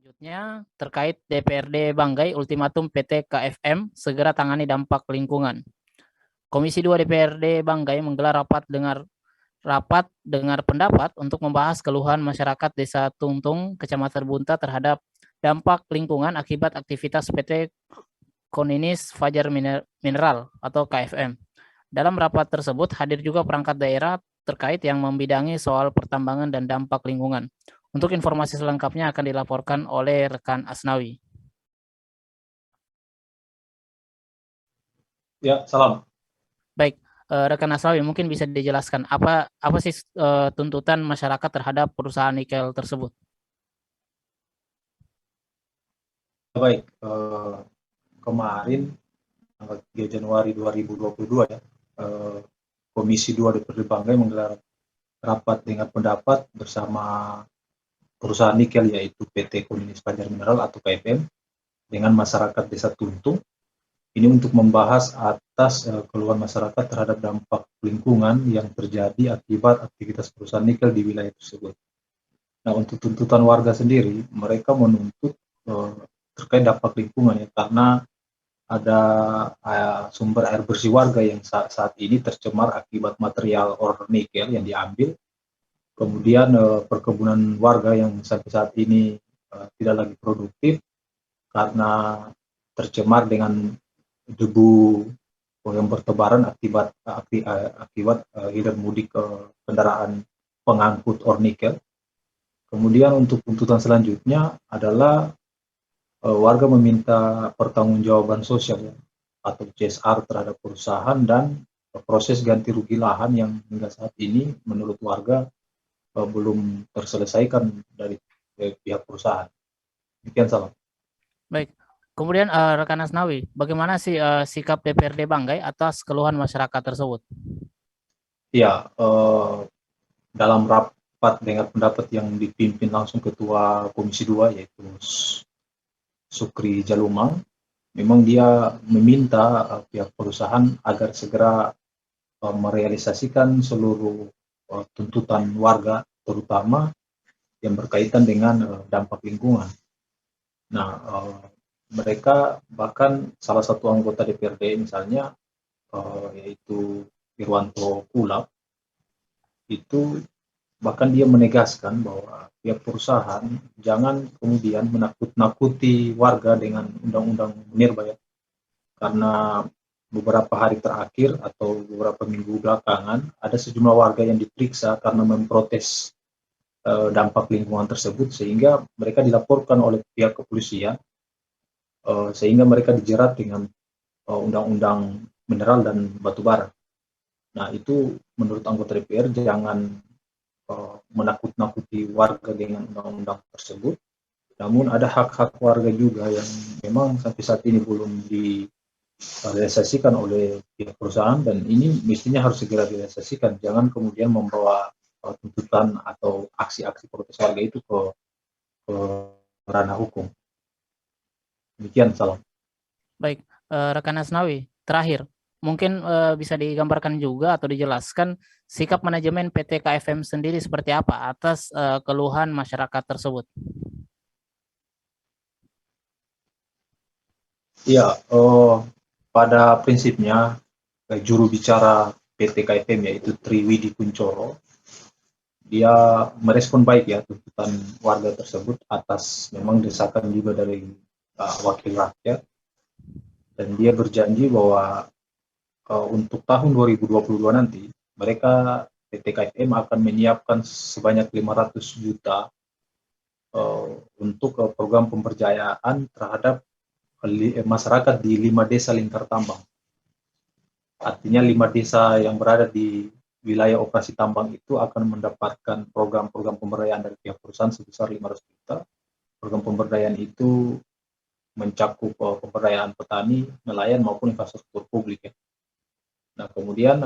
Selanjutnya, terkait DPRD Banggai ultimatum PT KFM segera tangani dampak lingkungan. Komisi 2 DPRD Banggai menggelar rapat dengar pendapat untuk membahas keluhan masyarakat Desa Tungtung, Kecamatan Bunta terhadap dampak lingkungan akibat aktivitas PT Koninis Fajar Mineral atau KFM. Dalam rapat tersebut hadir juga perangkat daerah terkait yang membidangi soal pertambangan dan dampak lingkungan. Untuk informasi selengkapnya akan dilaporkan oleh rekan Asnawi. Ya, salam. Baik, rekan Asnawi mungkin bisa dijelaskan apa sih tuntutan masyarakat terhadap perusahaan nikel tersebut? Baik, kemarin tanggal 3 Januari 2022 ya, Komisi 2 DPRD Banggai menggelar rapat dengan pendapat bersama perusahaan nikel yaitu PT Koninis Fajar Mineral atau KFM dengan masyarakat Desa Tuntung. Ini untuk membahas atas keluhan masyarakat terhadap dampak lingkungan yang terjadi akibat aktivitas perusahaan nikel di wilayah tersebut. Nah, untuk tuntutan warga sendiri, mereka menuntut terkait dampak lingkungan ya, karena ada sumber air bersih warga yang saat ini tercemar akibat material ore nikel yang diambil. Kemudian perkebunan warga yang sampai saat ini tidak lagi produktif karena tercemar dengan debu yang bertebaran akibat hilir mudik kendaraan pengangkut ore nikel. Kemudian untuk tuntutan selanjutnya adalah warga meminta pertanggungjawaban sosial ya, atau CSR terhadap perusahaan dan proses ganti rugi lahan yang hingga saat ini menurut warga belum terselesaikan dari pihak perusahaan. Demikian, salam. Baik, kemudian rekan Asnawi, bagaimana sih sikap DPRD Banggai atas keluhan masyarakat tersebut? Ya, dalam rapat dengan pendapat yang dipimpin langsung Ketua Komisi 2 yaitu Sukri Jalumang, memang dia meminta pihak perusahaan agar segera merealisasikan seluruh tuntutan warga, terutama yang berkaitan dengan dampak lingkungan. Nah, mereka bahkan salah satu anggota DPRD misalnya, yaitu Irwanto Kulap, itu bahkan dia menegaskan bahwa pihak perusahaan jangan kemudian menakut-nakuti warga dengan undang-undang Minerba ya, karena beberapa hari terakhir atau beberapa minggu belakangan ada sejumlah warga yang diperiksa karena memprotes dampak lingkungan tersebut, sehingga mereka dilaporkan oleh pihak kepolisian, sehingga mereka dijerat dengan undang-undang mineral dan batubara. Nah, itu menurut anggota DPR jangan menakut-nakuti warga dengan undang-undang tersebut. Namun ada hak-hak warga juga yang memang sampai saat ini belum direalisasikan oleh pihak perusahaan, dan ini mestinya harus segera direalisasikan. Jangan kemudian membawa tuntutan atau aksi-aksi protes warga itu ke ranah hukum. Demikian, salam. Baik, rekan Asnawi, terakhir, mungkin bisa digambarkan juga atau dijelaskan sikap manajemen PT KFM sendiri seperti apa atas keluhan masyarakat tersebut. Ya, pada prinsipnya juru bicara PT KFM yaitu Triwidi Kuncoro, dia merespon baik ya tuntutan warga tersebut atas memang desakan juga dari wakil rakyat, dan dia berjanji bahwa untuk tahun 2022 nanti mereka PT KFM akan menyiapkan sebanyak 500 juta untuk program pemberdayaan terhadap masyarakat di 5 desa lingkar tambang. Artinya 5 desa yang berada di wilayah operasi tambang itu akan mendapatkan program-program pemberdayaan dari pihak perusahaan sebesar 500 juta. Program pemberdayaan itu mencakup pemberdayaan petani, nelayan maupun infrastruktur publik ya. Nah, kemudian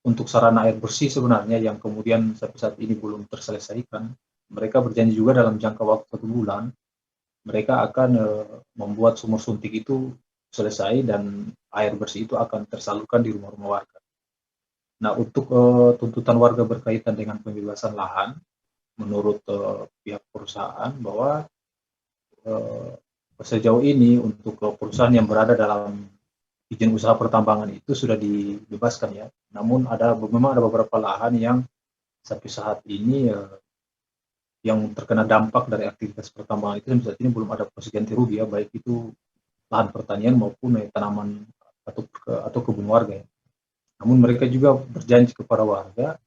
untuk sarana air bersih sebenarnya yang kemudian sampai saat ini belum terselesaikan, mereka berjanji juga dalam jangka waktu 1 bulan mereka akan membuat sumur suntik itu selesai dan air bersih itu akan tersalurkan di rumah-rumah warga. Nah, untuk tuntutan warga berkaitan dengan pembebasan lahan, menurut pihak perusahaan bahwa sejauh ini untuk perusahaan yang berada dalam izin usaha pertambangan itu sudah dibebaskan ya. Namun memang ada beberapa lahan yang sampai saat ini yang terkena dampak dari aktivitas pertambangan itu sampai saat ini belum ada proses ganti rugi ya, baik itu lahan pertanian maupun tanaman atau kebun warga ya. Namun mereka juga berjanji kepada warga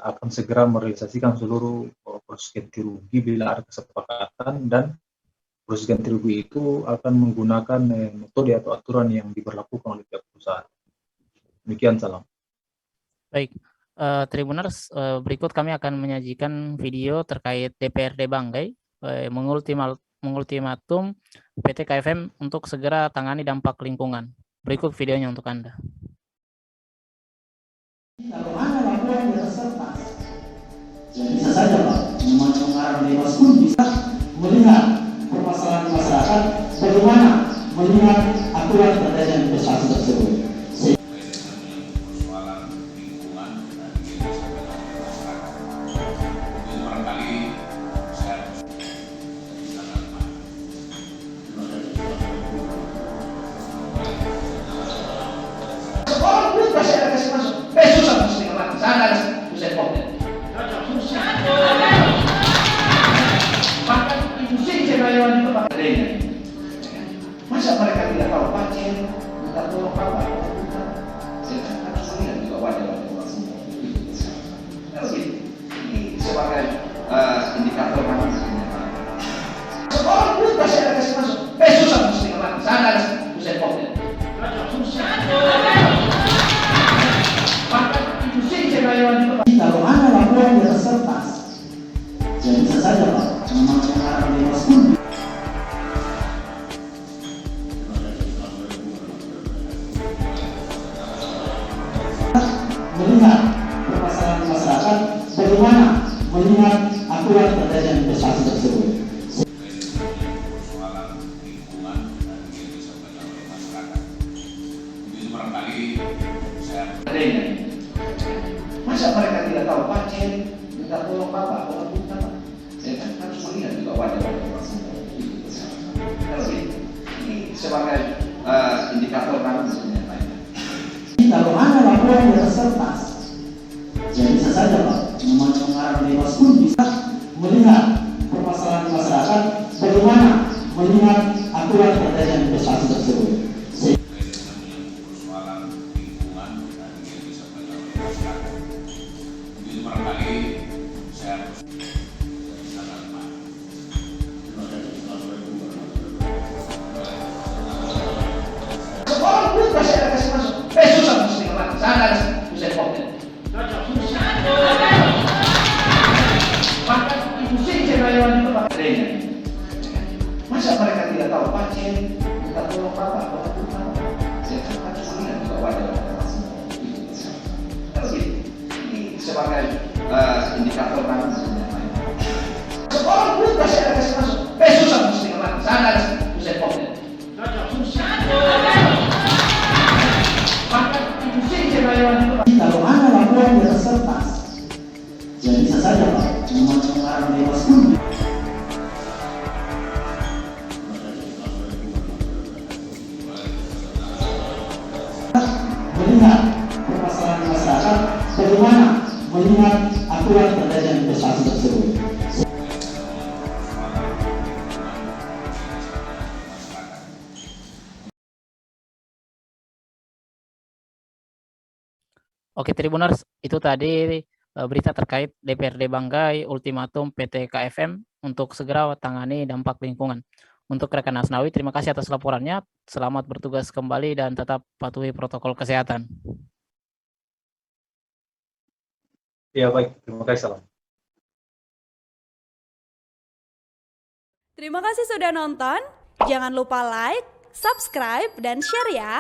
akan segera merealisasikan seluruh proses ganti rugi bila ada kesepakatan, dan proses ganti rugi itu akan menggunakan metode atau aturan yang diberlakukan oleh pihak perusahaan. Demikian, salam. Baik, Tribuners, berikut kami akan menyajikan video terkait DPRD Banggai mengultimatum PT KFM untuk segera tangani dampak lingkungan. Berikut videonya untuk Anda. Kalau mana laporan di atas kertas, ya bisa saja Pak, mengarang dewas pun bisa melihat permasalahan masyarakat, bagaimana melihat aturan terkait investasi tersebut. Persoalan lingkungan dan masyarakat itu barangkali saya sangat Seorang pun pasti ada kasih masuk. Susah mesti ngelatih. Sana ada susah pokoknya. Susah. Bahkan ibu sih cewek itu pakai. Masa mereka tidak tahu pasien, minta tolong apa? Saya harus melihat juga wajah-wajah semua. Kalau gitu, ini sebagai indikator kami sebenarnya. Seorang pun pasti ada kasih masuk. Susah mesti ngelatih. Sana ada susah pokoknya. Susah. Bahkan ibu sih cewek itu pakai. Kalau ada laporan di atas kertas, ya bisa saja Pak, mengarang dewas pun. Melihat permasalahan masyarakat, bagaimana melihat aturan terkait investasi tersebut. persoalan lingkungan dan yang disampaikan oleh masyarakat itu barangkali saya Masa mereka tidak tahu pasien, minta tolong bapak, tolong bukan Pak. Saya kan harus melihat juga wajah-wajah semua. Kalau gitu, ini sebagai indikator kami sebenarnya. Kalau ada laporan di atas kertas, ya bisa saja Pak, mengarang dewas pun bisa melihat permasalahan masyarakat, bagaimana melihat aturan terkait investasi tersebut. persoalan lingkungan dan yang disampaikan oleh masyarakat itu barangkali saya sangat Seorang pun pasti ada kasih masuk. Susah mesti ngelatih. Sana ada susah pokoknya. Susah. Bahkan ibu sih cewek itu pakai. Masa mereka tidak tahu pasien, minta tolong bapak, tolong bukan. Saya kan harus melihat juga wajah-wajah semua. Kalau gitu, ini sebagai indikator kami sebenarnya. Seorang pun pasti ada kasih masuk. Susah mesti ngelatih. Sana ada susah pokoknya. Susah. Bahkan ibu sih cewek itu pakai. Kalau ada laporan di atas kertas, ya bisa saja Pak, mengarang dewas pun. Melihat permasalahan masyarakat, bagaimana melihat aturan terkait investasi tersebut. Oke, Tribuners, itu tadi berita terkait DPRD Banggai ultimatum PT KFM untuk segera tangani dampak lingkungan. Untuk rekan Asnawi, terima kasih atas laporannya. Selamat bertugas kembali dan tetap patuhi protokol kesehatan. Ya, baik. Terima kasih, salam. Terima kasih sudah nonton. Jangan lupa like, subscribe, dan share ya.